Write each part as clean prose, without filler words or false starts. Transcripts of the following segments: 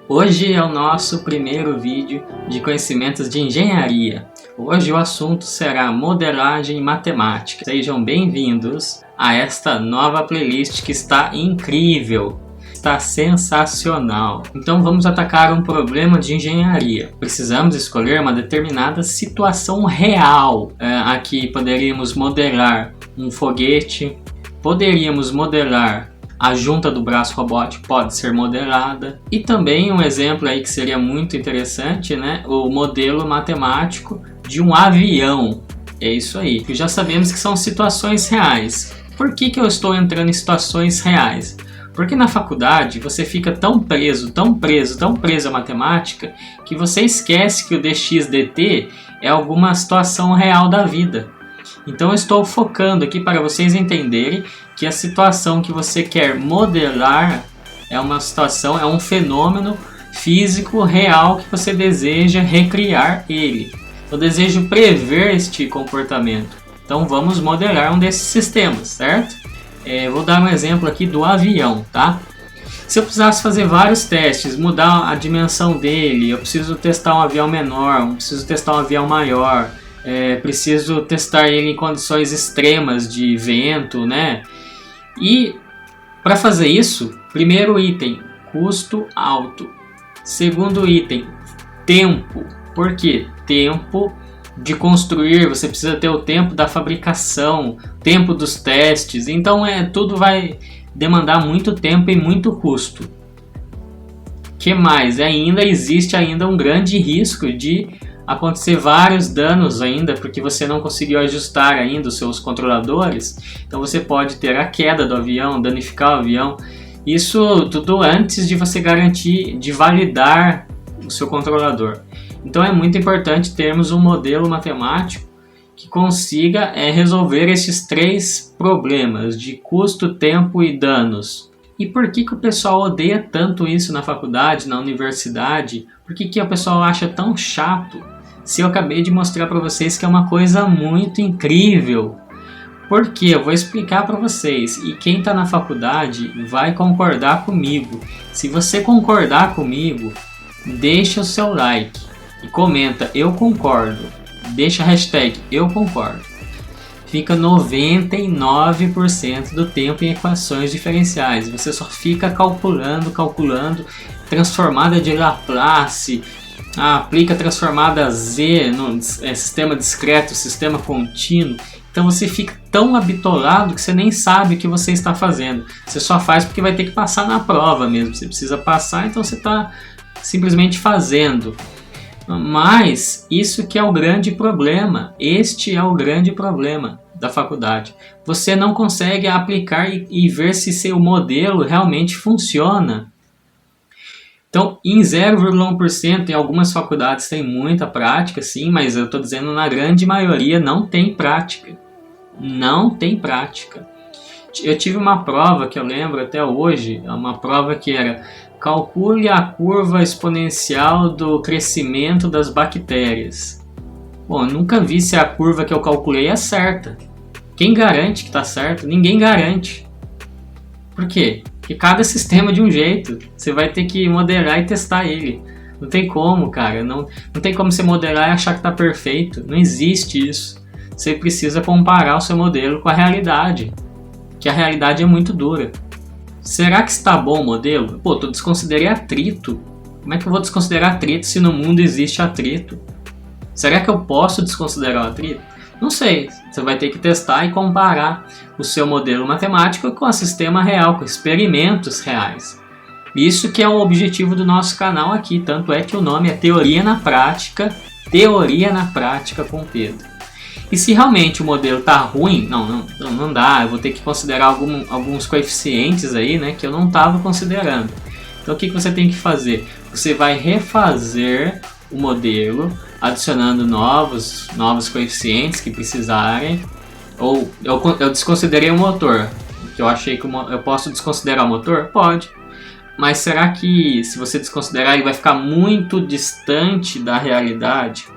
Hoje é o nosso primeiro vídeo de conhecimentos de engenharia. Hoje o assunto será modelagem matemática. Sejam bem-vindos a esta nova playlist que está incrível, está sensacional. Então vamos atacar um problema de engenharia. Precisamos escolher uma determinada situação real. Aqui poderíamos modelar um foguete, poderíamos modelar a junta do braço robótico, pode ser modelada. E também um exemplo aí que seria muito interessante, né? O modelo matemático de um avião. É isso aí. Já sabemos que são situações reais. Por que eu estou entrando em situações reais? Porque na faculdade você fica tão preso à matemática, que você esquece que o dx dt é alguma situação real da vida. Então eu estou focando aqui para vocês entenderem que a situação que você quer modelar é uma situação, é um fenômeno físico real que você deseja recriar ele. Eu desejo prever este comportamento. Então vamos modelar um desses sistemas, certo? Vou dar um exemplo aqui do avião, tá? Se eu precisasse fazer vários testes, mudar a dimensão dele, eu preciso testar um avião menor, eu preciso testar um avião maior, preciso testar ele em condições extremas de vento, né? E para fazer isso, primeiro item, custo alto. Segundo item, tempo. Por quê? Tempo de construir, você precisa ter o tempo da fabricação, tempo dos testes. Então tudo vai demandar muito tempo e muito custo. Que mais? Existe ainda um grande risco de acontecer vários danos ainda, porque você não conseguiu ajustar ainda os seus controladores. Então você pode ter a queda do avião, danificar o avião. Isso tudo antes de você garantir, de validar o seu controlador. Então é muito importante termos um modelo matemático que consiga resolver esses três problemas de custo, tempo e danos. E por que o pessoal odeia tanto isso na faculdade, na universidade? Por que o pessoal acha tão chato? Se eu acabei de mostrar para vocês que é uma coisa muito incrível. Por quê? Eu vou explicar para vocês. E quem está na faculdade vai concordar comigo. Se você concordar comigo, deixa o seu like e comenta eu concordo. Deixa a hashtag eu concordo. Fica 99% do tempo em equações diferenciais. Você só fica calculando, transformada de Laplace, aplica transformada Z no sistema discreto, sistema contínuo. Então você fica tão habitolado que você nem sabe o que você está fazendo. Você só faz porque vai ter que passar na prova mesmo. Você precisa passar, então você está simplesmente fazendo. Mas isso que é o grande problema. Este é o grande problema da faculdade. Você não consegue aplicar e ver se seu modelo realmente funciona. Então, em 0,1%, em algumas faculdades tem muita prática, sim, mas eu estou dizendo na grande maioria não tem prática. Não tem prática. Eu tive uma prova que eu lembro até hoje, uma prova que era calcule a curva exponencial do crescimento das bactérias. Bom, eu nunca vi se a curva que eu calculei é certa. Quem garante que está certo? Ninguém garante. Por quê? Porque cada sistema é de um jeito. Você vai ter que modelar e testar ele. Não tem como, cara. Não tem como você modelar e achar que está perfeito. Não existe isso. Você precisa comparar o seu modelo com a realidade. Que a realidade é muito dura. Será que está bom o modelo? Pô, eu desconsiderei atrito. Como é que eu vou desconsiderar atrito se no mundo existe atrito? Será que eu posso desconsiderar o atrito? Não sei. Você vai ter que testar e comparar o seu modelo matemático com o sistema real, com experimentos reais. Isso que é o objetivo do nosso canal aqui. Tanto é que o nome é Teoria na Prática com Pedro. E se realmente o modelo está ruim, não dá, eu vou ter que considerar alguns coeficientes aí, né, que eu não estava considerando. Então o que você tem que fazer? Você vai refazer o modelo, adicionando novos coeficientes que precisarem. Ou eu desconsiderei o motor, que eu achei que eu posso desconsiderar o motor? Pode. Mas será que se você desconsiderar ele vai ficar muito distante da realidade?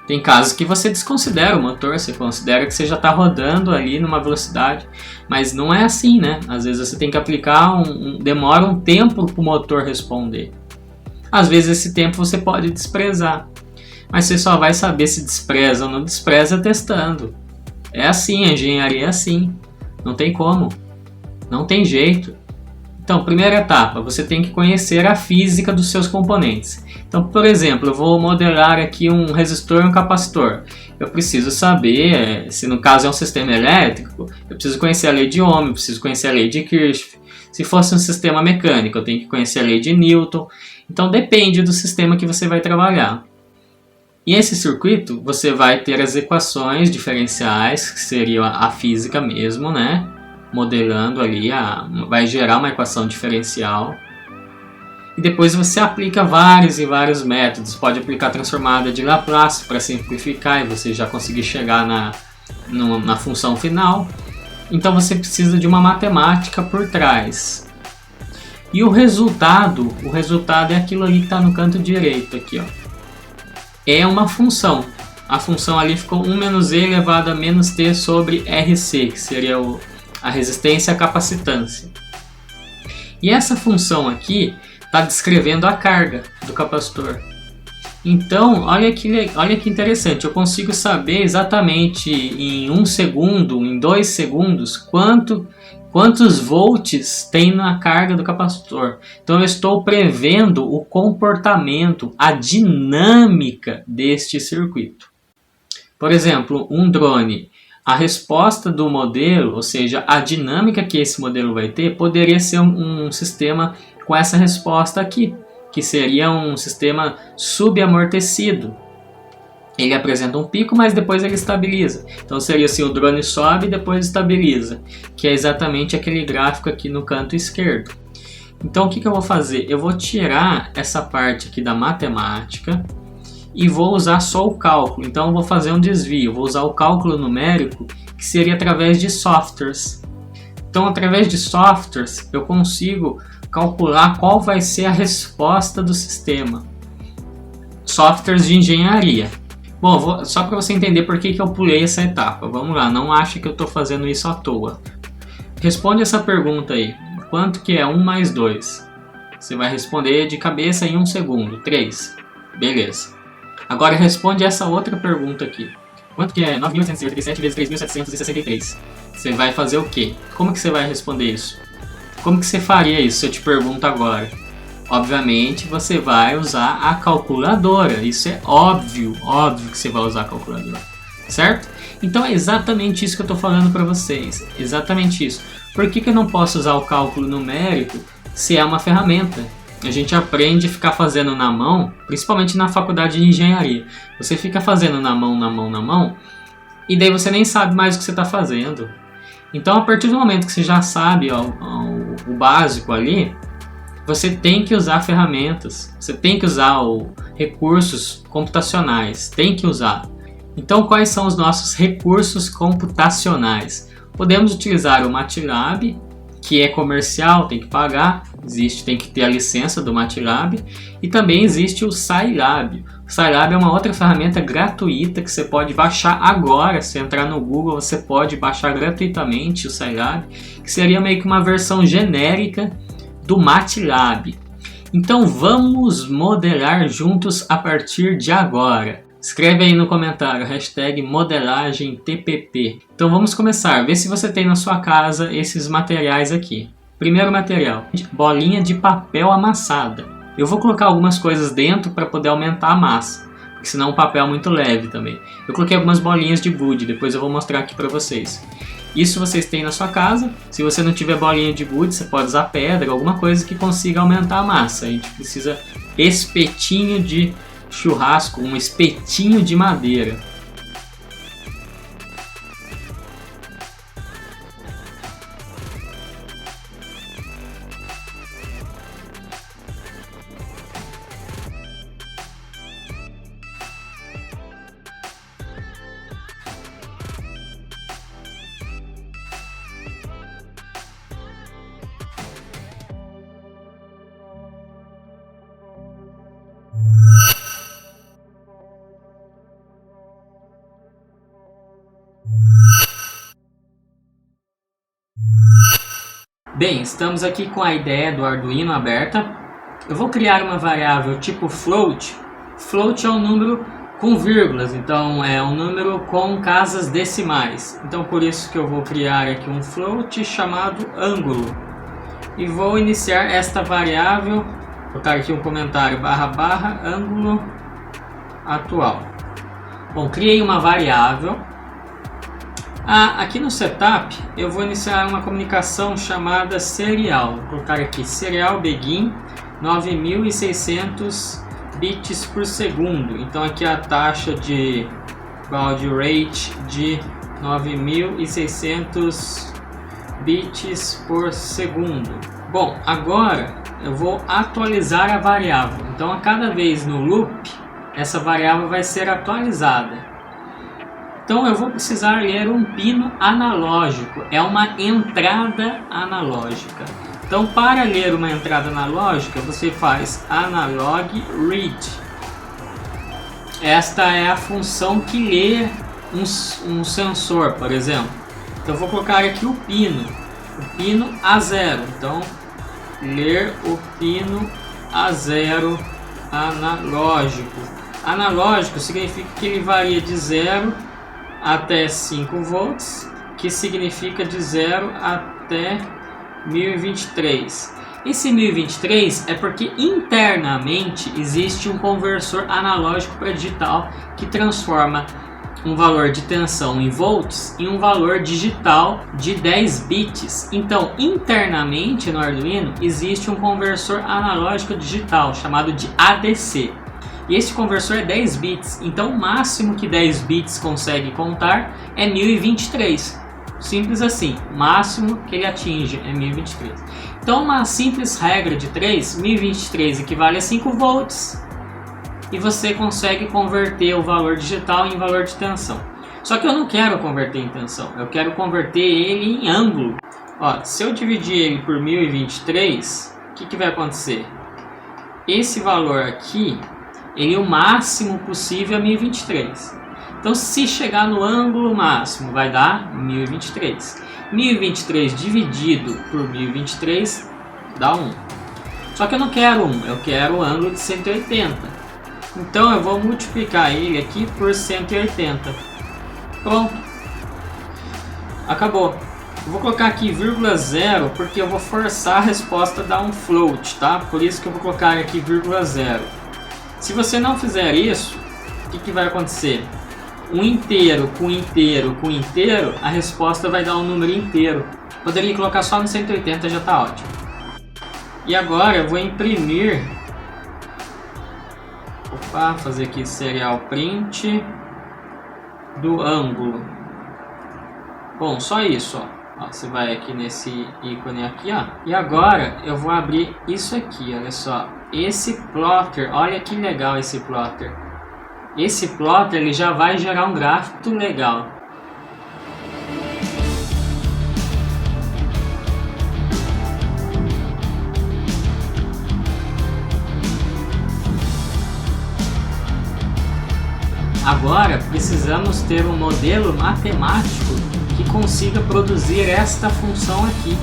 Tem casos que você desconsidera o motor, você considera que você já está rodando ali numa velocidade, mas não é assim, né? Às vezes você tem que aplicar demora um tempo para o motor responder. Às vezes esse tempo você pode desprezar, mas você só vai saber se despreza ou não despreza testando. É assim, a engenharia é assim, não tem como, não tem jeito. Então, primeira etapa, você tem que conhecer a física dos seus componentes. Então, por exemplo, eu vou modelar aqui um resistor e um capacitor. Eu preciso saber, se no caso é um sistema elétrico, eu preciso conhecer a lei de Ohm, eu preciso conhecer a lei de Kirchhoff. Se fosse um sistema mecânico, eu tenho que conhecer a lei de Newton. Então, depende do sistema que você vai trabalhar. E esse circuito, você vai ter as equações diferenciais, que seria a física mesmo, né? Modelando ali, vai gerar uma equação diferencial. E depois você aplica vários e vários métodos. Pode aplicar a transformada de Laplace para simplificar e você já conseguir chegar na função final. Então você precisa de uma matemática por trás. E o resultado é aquilo ali que está no canto direito aqui, ó. É uma função. A função ali ficou 1 menos e elevado a menos t sobre RC, que seria a resistência à capacitância. E essa função aqui está descrevendo a carga do capacitor. Então, olha que interessante, eu consigo saber exatamente em 1 segundo, em 2 segundos, quantos volts tem na carga do capacitor. Então eu estou prevendo o comportamento, a dinâmica deste circuito. Por exemplo, um drone. A resposta do modelo, ou seja, a dinâmica que esse modelo vai ter, poderia ser um sistema com essa resposta aqui, que seria um sistema subamortecido. Ele apresenta um pico, mas depois ele estabiliza. Então seria assim, o drone sobe e depois estabiliza, que é exatamente aquele gráfico aqui no canto esquerdo. Então o que eu vou fazer? Eu vou tirar essa parte aqui da matemática e vou usar só o cálculo. Então eu vou fazer um desvio, vou usar o cálculo numérico, que seria através de softwares. Então através de softwares eu consigo calcular qual vai ser a resposta do sistema. Softwares de engenharia. Bom, só para você entender por que eu pulei essa etapa. Vamos lá, não ache que eu estou fazendo isso à toa. Responde essa pergunta aí. Quanto que é 1 mais 2? Você vai responder de cabeça em 1 segundo. 3. Beleza. Agora responde essa outra pergunta aqui. Quanto que é 9.887 vezes 3.763? Você vai fazer o quê? Como que você vai responder isso? Como que você faria isso se eu te pergunto agora? Obviamente você vai usar a calculadora. Isso é óbvio que você vai usar a calculadora. Certo? Então é exatamente isso que eu estou falando para vocês. Exatamente isso. Por que eu não posso usar o cálculo numérico se é uma ferramenta? A gente aprende a ficar fazendo na mão, principalmente na faculdade de engenharia. Você fica fazendo na mão, e daí você nem sabe mais o que você está fazendo. Então, a partir do momento que você já sabe o básico ali, você tem que usar ferramentas, você tem que usar recursos computacionais, tem que usar. Então, quais são os nossos recursos computacionais? Podemos utilizar o MATLAB, que é comercial, tem que pagar, tem que ter a licença do MATLAB, e também existe o Scilab. O Scilab é uma outra ferramenta gratuita que você pode baixar agora. Se entrar no Google, você pode baixar gratuitamente o Scilab, que seria meio que uma versão genérica do MATLAB. Então vamos modelar juntos a partir de agora. Escreve aí no comentário, #modelagemTPP. Então vamos começar, vê se você tem na sua casa esses materiais aqui. Primeiro material, bolinha de papel amassada. Eu vou colocar algumas coisas dentro para poder aumentar a massa, porque senão o papel é muito leve também. Eu coloquei algumas bolinhas de gude, depois eu vou mostrar aqui para vocês. Isso vocês têm na sua casa. Se você não tiver bolinha de gude, você pode usar pedra, alguma coisa que consiga aumentar a massa. A gente precisa espetinho de churrasco, um espetinho de madeira. Bem, estamos aqui com a ideia do Arduino aberta. Eu vou criar uma variável tipo float. Float é um número com vírgulas, então é um número com casas decimais. Então por isso que eu vou criar aqui um float chamado ângulo. E vou iniciar esta variável, vou colocar aqui um comentário / ângulo atual. Bom, criei uma variável. Aqui no setup eu vou iniciar uma comunicação chamada serial. Vou colocar aqui serial begin 9600 bits por segundo. Então aqui a taxa de baud rate de 9600 bits por segundo. Bom, agora eu vou atualizar a variável. Então a cada vez no loop essa variável vai ser atualizada. Então eu vou precisar ler um pino analógico, é uma entrada analógica. Então para ler uma entrada analógica você faz analog read. Esta é a função que lê um sensor, por exemplo. Então eu vou colocar aqui o pino A0. Então ler o pino A0 analógico. Analógico significa que ele varia de 0 até 5 volts, que significa de 0 até 1023. Esse 1023 é porque internamente existe um conversor analógico para digital que transforma um valor de tensão em volts em um valor digital de 10 bits. Então, internamente no Arduino existe um conversor analógico digital chamado de ADC. E esse conversor é 10 bits, então o máximo que 10 bits consegue contar é 1023. Simples assim, o máximo que ele atinge é 1023. Então uma simples regra de 3, 1023 equivale a 5 volts e você consegue converter o valor digital em valor de tensão. Só que eu não quero converter em tensão, eu quero converter ele em ângulo. Ó, se eu dividir ele por 1023, o que vai acontecer? Esse valor aqui, ele o máximo possível é 1023. Então se chegar no ângulo máximo vai dar 1023. 1023 dividido por 1023 dá 1. Só que eu não quero 1, eu quero o ângulo de 180. Então eu vou multiplicar ele aqui por 180. Pronto. Acabou. Eu vou colocar aqui vírgula 0 porque eu vou forçar a resposta a dar um float, tá? Por isso que eu vou colocar aqui vírgula 0. Se você não fizer isso, o que vai acontecer? Um inteiro com inteiro com inteiro, a resposta vai dar um número inteiro. Poderia colocar só no 180, já está ótimo. E agora eu vou imprimir. Fazer aqui serial print do ângulo. Bom, só isso, ó. Você vai aqui nesse ícone aqui, ó. E agora eu vou abrir isso aqui, olha só. Esse plotter, olha que legal esse plotter. Esse plotter ele já vai gerar um gráfico legal. Agora precisamos ter um modelo matemático que consiga produzir esta função aqui.